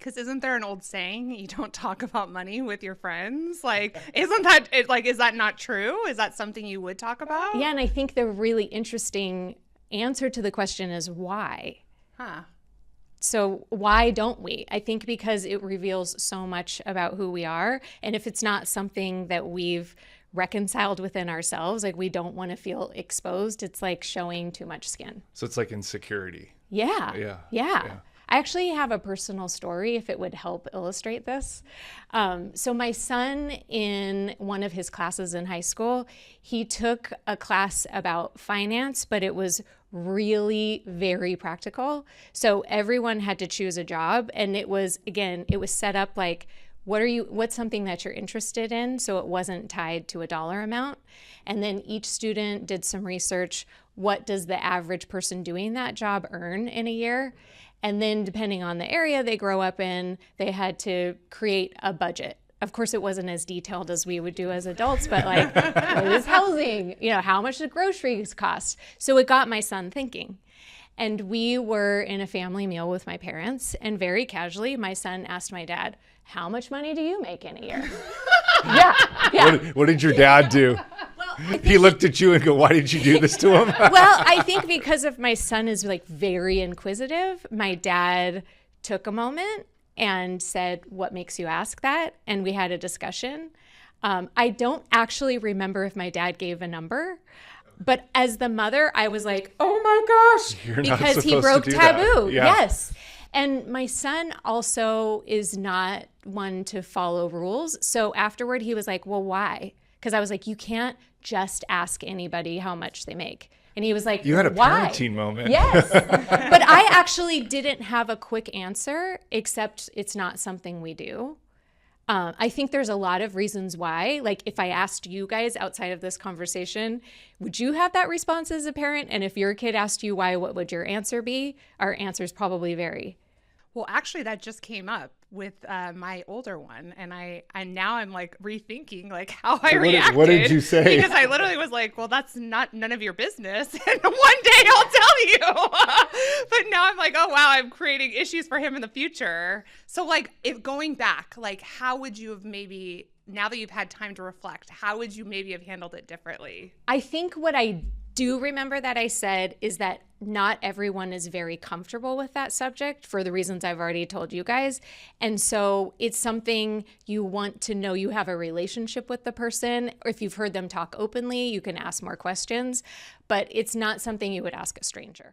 Because isn't there an old saying, you don't talk about money with your friends? Like, isn't that, is that not true? Is that something you would talk about? Yeah, and I think the really interesting answer to the question is why? Huh. So why don't we? I think because it reveals so much about who we are. And if it's not something that we've reconciled within ourselves, like we don't want to feel exposed, it's like showing too much skin. So it's like insecurity. Yeah. I actually have a personal story if it would help illustrate this. So my son, in one of his classes in high school, he took a class about finance, but it was really very practical. So everyone had to choose a job, and it was set up like, what's something that you're interested in? So it wasn't tied to a dollar amount. And then each student did some research. What does the average person doing that job earn in a year? And then depending on the area they grow up in, they had to create a budget. Of course, it wasn't as detailed as we would do as adults, but like, what is housing? How much do groceries cost? So it got my son thinking. And we were in a family meal with my parents, and very casually, my son asked my dad, how much money do you make in a year? Yeah. What did your dad do? He looked at you and go, why did you do this to him? Well, I think because of my son is like very inquisitive, my dad took a moment and said, what makes you ask that? And we had a discussion. I don't actually remember if my dad gave a number, but as the mother, I was like, oh my gosh, You're not because he supposed broke to do taboo. that. Yeah. Yes. And my son also is not one to follow rules. So afterward, he was like, well, why? Because I was like, you can't just ask anybody how much they make. And he was like, You had a why? parenting moment. Yes. But I actually didn't have a quick answer, except it's not something we do. I think there's a lot of reasons why. Like if I asked you guys outside of this conversation, would you have that response as a parent? And if your kid asked you why, what would your answer be? Our answers probably vary. Well, actually, that just came up with my older one, and now I'm like rethinking like how I reacted. What did you say? Because I literally was like, "Well, that's none of your business," and one day I'll tell you. But now I'm like, "Oh wow, I'm creating issues for him in the future." So like, if going back, like, how would you have maybe now that you've had time to reflect, how would you maybe have handled it differently? I think what I do remember that I said is that not everyone is very comfortable with that subject for the reasons I've already told you guys. And so it's something you want to know you have a relationship with the person. Or if you've heard them talk openly, you can ask more questions, but it's not something you would ask a stranger.